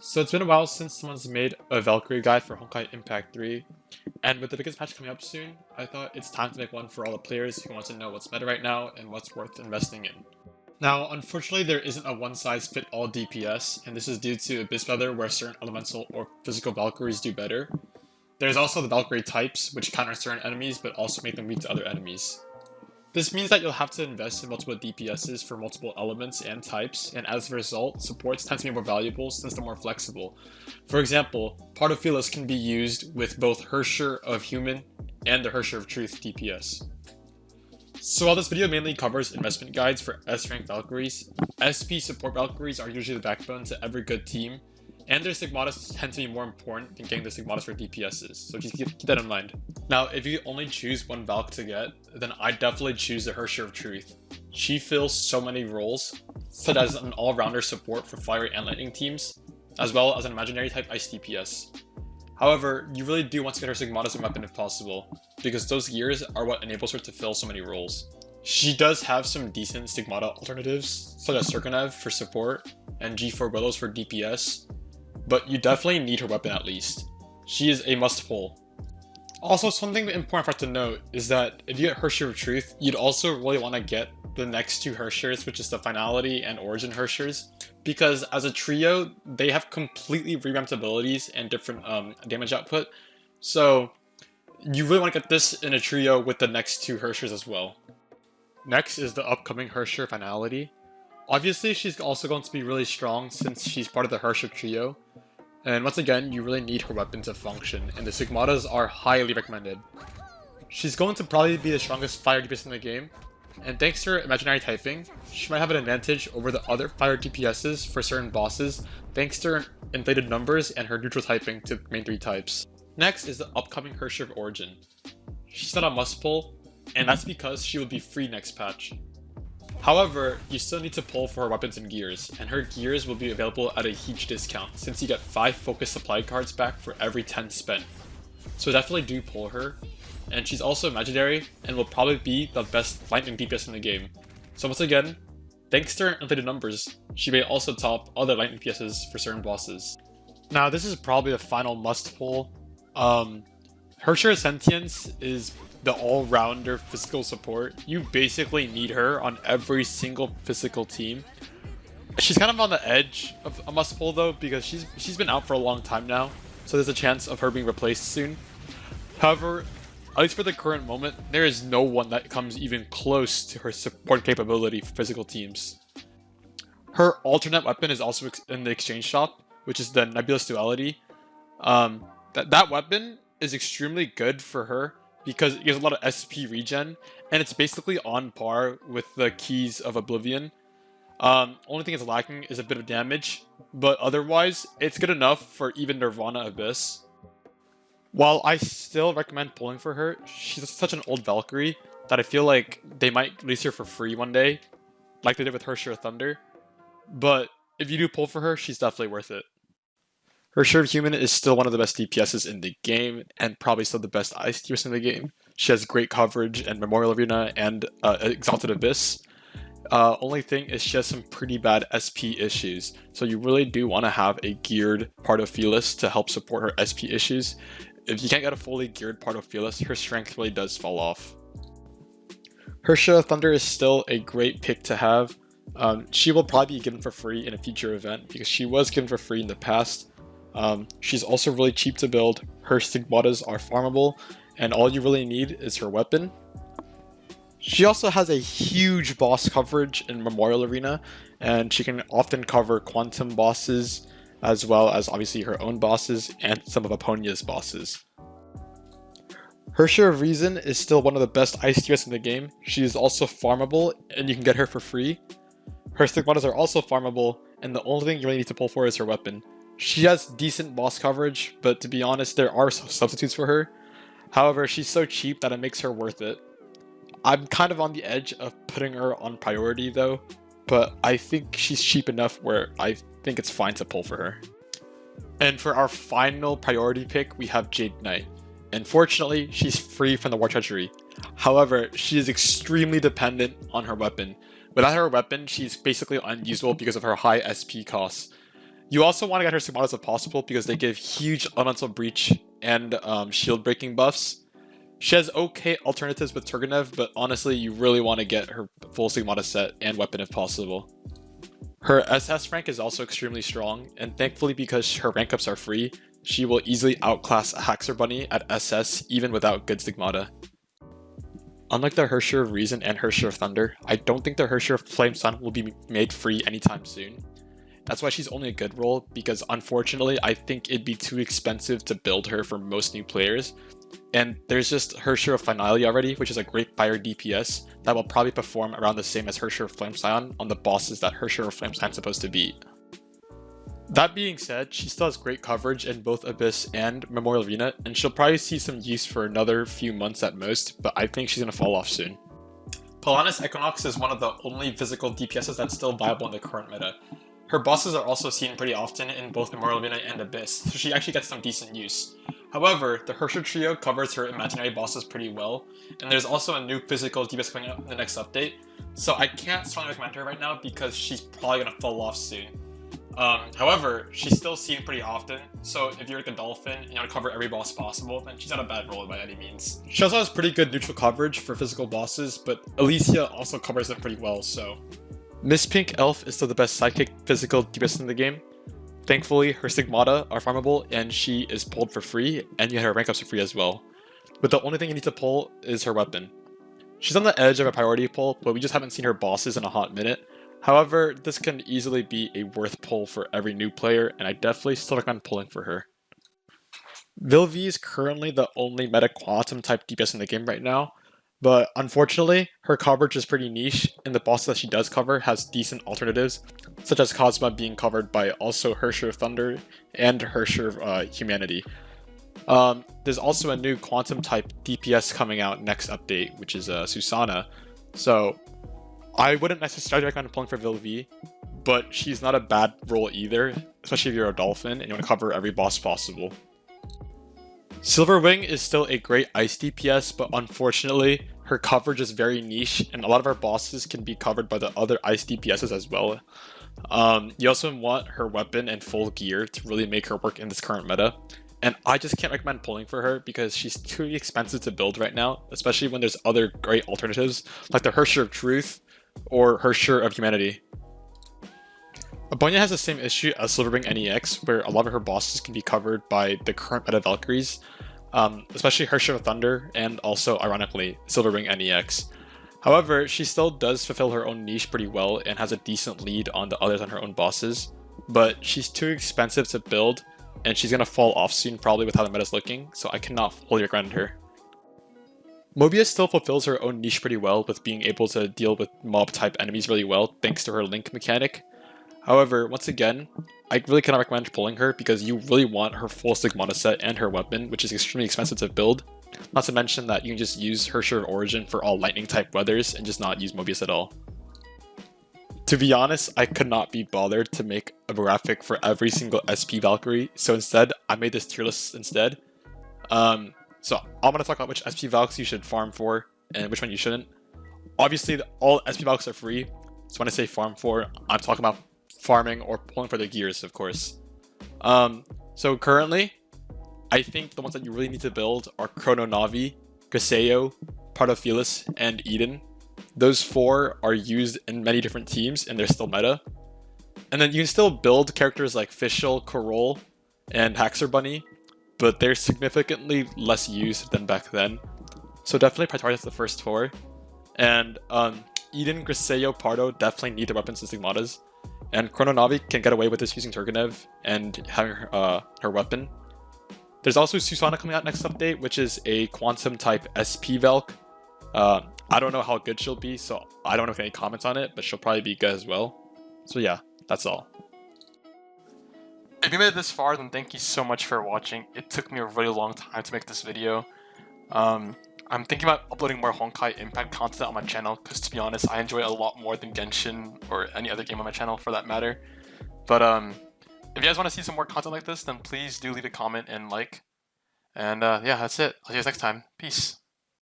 So it's been a while since someone's made a Valkyrie guide for Honkai Impact 3, and with the biggest patch coming up soon, I thought it's time to make one for all the players who want to know what's meta right now and what's worth investing in. Now, unfortunately, there isn't a one-size-fit-all DPS, and this is due to Abyss Weather where certain elemental or physical Valkyries do better. There's also the Valkyrie types, which counter certain enemies but also make them weak to other enemies. This means that you'll have to invest in multiple DPSs for multiple elements and types, and as a result, supports tend to be more valuable since they're more flexible. For example, Part of Fearless can be used with both Herrscher of Human and the Herrscher of Truth DPS. So while this video mainly covers investment guides for S-rank Valkyries, SP support Valkyries are usually the backbone to every good team, and their Sigmatas tend to be more important than getting the Sigmatas for DPSs, so just keep that in mind. Now, if you only choose one Valk to get, then I'd definitely choose the Herrscher of Truth. She fills so many roles, such as an all-rounder support for fire and lightning teams, as well as an imaginary type ice DPS. However, you really do want to get her Sigmatas and weapon if possible, because those gears are what enables her to fill so many roles. She does have some decent Sigmata alternatives, such as Serkonev for support, and G4 Willows for DPS, but you definitely need her weapon at least. She is a must-pull. Also, something important for us to note is that if you get Herrscher of Truth, you'd also really want to get the next two Herrschers, which is the Finality and Origin Herrschers, because as a trio, they have completely revamped abilities and different damage output, so you really want to get this in a trio with the next two Herrschers as well. Next is the upcoming Herrscher Finality. Obviously, she's also going to be really strong since she's part of the Herrscher trio, and once again, you really need her weapon to function, and the Sigmatas are highly recommended. She's going to probably be the strongest fire DPS in the game, and thanks to her imaginary typing, she might have an advantage over the other fire DPSs for certain bosses thanks to her inflated numbers and her neutral typing to the main three types. Next is the upcoming Herrscher of Origin. She's not a must-pull, and that's because she will be free next patch. However, you still need to pull for her weapons and gears, and her gears will be available at a huge discount since you get 5 focus supply cards back for every 10 spent. So definitely do pull her, and she's also imaginary and will probably be the best lightning DPS in the game. So once again, thanks to her inflated numbers, she may also top other lightning DPSs for certain bosses. Now this is probably the final must pull. Herrscher of Sentience is the all-rounder physical support. You basically need her on every single physical team. She's kind of on the edge of a must-pull though, because she's been out for a long time now, so there's a chance of her being replaced soon. However, at least for the current moment, there is no one that comes even close to her support capability for physical teams. Her alternate weapon is also in the exchange shop, which is the Nebulous Duality. That weapon is extremely good for her, because it gives a lot of SP regen, and it's basically on par with the Keys of Oblivion. Only thing it's lacking is a bit of damage, but otherwise, it's good enough for even Nirvana Abyss. While I still recommend pulling for her, she's such an old Valkyrie that I feel like they might release her for free one day, like they did with Herrscher of Thunder. But if you do pull for her, she's definitely worth it. Herrscher of Human is still one of the best DPSs in the game, and probably still the best ice DPS in the game. She has great coverage and Memorial Arena and Exalted Abyss. Only thing is she has some pretty bad SP issues, so you really do want to have a geared Part of Fearless to help support her SP issues. If you can't get a fully geared Part of Fearless, her strength really does fall off. Herrscher of Thunder is still a great pick to have. She will probably be given for free in a future event, because she was given for free in the past. She's also really cheap to build, her Sigmatas are farmable, and all you really need is her weapon. She also has a huge boss coverage in Memorial Arena, and she can often cover Quantum bosses, as well as obviously her own bosses and some of Aponia's bosses. Herrscher of Reason is still one of the best ice DPS in the game. She is also farmable, and you can get her for free. Her Sigmatas are also farmable, and the only thing you really need to pull for is her weapon. She has decent boss coverage, but to be honest, there are substitutes for her. However, she's so cheap that it makes her worth it. I'm kind of on the edge of putting her on priority though, but I think she's cheap enough where I think it's fine to pull for her. And for our final priority pick, we have Jade Knight. Unfortunately, she's free from the War Treachery. However, she is extremely dependent on her weapon. Without her weapon, she's basically unusable because of her high SP costs. You also want to get her Stigmatas if possible because they give huge elemental breach and shield breaking buffs. She has okay alternatives with Turgenev, but honestly, you really want to get her full Stigmata set and weapon if possible. Her SS rank is also extremely strong, and thankfully because her rank ups are free, she will easily outclass a Haxor Bunny at SS even without good Stigmata. Unlike the Herrscher of Reason and Herrscher of Thunder, I don't think the Herrscher of Flamescion will be made free anytime soon. That's why she's only a good role, because unfortunately I think it'd be too expensive to build her for most new players. And there's just Herrscher of Finality already, which is a great fire DPS that will probably perform around the same as Herrscher of Flamescion on the bosses that Herrscher of Flamescion is supposed to beat. That being said, she still has great coverage in both Abyss and Memorial Arena, and she'll probably see some use for another few months at most, but I think she's going to fall off soon. Palatinus Equinox is one of the only physical DPSs that's still viable in the current meta. Her bosses are also seen pretty often in both Memorial Arena and Abyss, so she actually gets some decent use. However, the Herrscher trio covers her imaginary bosses pretty well, and there's also a new physical DPS coming up in the next update, so I can't strongly recommend her right now because she's probably going to fall off soon. However, she's still seen pretty often, so if you're like a Dolphin and you want to cover every boss possible, then she's not a bad role by any means. She also has pretty good neutral coverage for physical bosses, but Alicia also covers them pretty well, so... Miss Pink Elf is still the best sidekick physical DPS in the game. Thankfully, her Stigmata are farmable and she is pulled for free, and you get her rank ups for free as well. But the only thing you need to pull is her weapon. She's on the edge of a priority pull, but we just haven't seen her bosses in a hot minute. However, this can easily be a worth pull for every new player, and I definitely still recommend pulling for her. Vilvi is currently the only meta quantum type DPS in the game right now, but unfortunately, her coverage is pretty niche, and the bosses that she does cover has decent alternatives, such as Cosma being covered by also Herrscher of Thunder and Herrscher of Humanity. There's also a new quantum type DPS coming out next update, which is Susana, so I wouldn't necessarily recommend pulling for Vilvi, but she's not a bad role either, especially if you're a Dolphin and you want to cover every boss possible. Silverwing is still a great ice DPS, but unfortunately, her coverage is very niche, and a lot of our bosses can be covered by the other ice DPSs as well. You also want her weapon and full gear to really make her work in this current meta, and I just can't recommend pulling for her because she's too expensive to build right now, especially when there's other great alternatives like the Herrscher of Truth or Herrscher of Humanity. Aponia has the same issue as Silverwing N-EX, where a lot of her bosses can be covered by the current meta Valkyries, especially Herrscher of Thunder and also, ironically, Silverwing N-EX. However, she still does fulfill her own niche pretty well and has a decent lead on the others on her own bosses, but she's too expensive to build, and she's going to fall off soon probably with how the meta's looking, so I cannot fully recommend her. Morbius still fulfills her own niche pretty well with being able to deal with mob-type enemies really well thanks to her link mechanic. However, once again, I really cannot recommend pulling her because you really want her full Stigmata set and her weapon, which is extremely expensive to build. Not to mention that you can just use Herrscher of Origin for all lightning type weathers and just not use Morbius at all. To be honest, I could not be bothered to make a graphic for every single SP Valkyrie, so instead, I made this tier list instead. So I'm going to talk about which SP Valks you should farm for and which one you shouldn't. Obviously, all SP Valks are free, so when I say farm for, I'm talking about farming or pulling for the gears, of course. So currently, I think the ones that you really need to build are Chrono Navi, Griseo, Partophilis, and Eden. Those four are used in many different teams and they're still meta. And then you can still build characters like Fischl, Corol, and Haxor Bunny, but they're significantly less used than back then. So definitely prioritize the first four. And Eden, Griseo, Pardo definitely need their weapons and Stigmatas. And Chrono Navi can get away with this using Turgenev and having her weapon. There's also Susana coming out next update, which is a quantum type SP Valk. I don't know how good she'll be, so I don't have any comments on it, but she'll probably be good as well. So yeah, that's all. If you made it this far, then thank you so much for watching. It took me a really long time to make this video. I'm thinking about uploading more Honkai Impact content on my channel, because to be honest, I enjoy it a lot more than Genshin or any other game on my channel for that matter. But if you guys want to see some more content like this, then please do leave a comment and like. And yeah, that's it. I'll see you guys next time. Peace.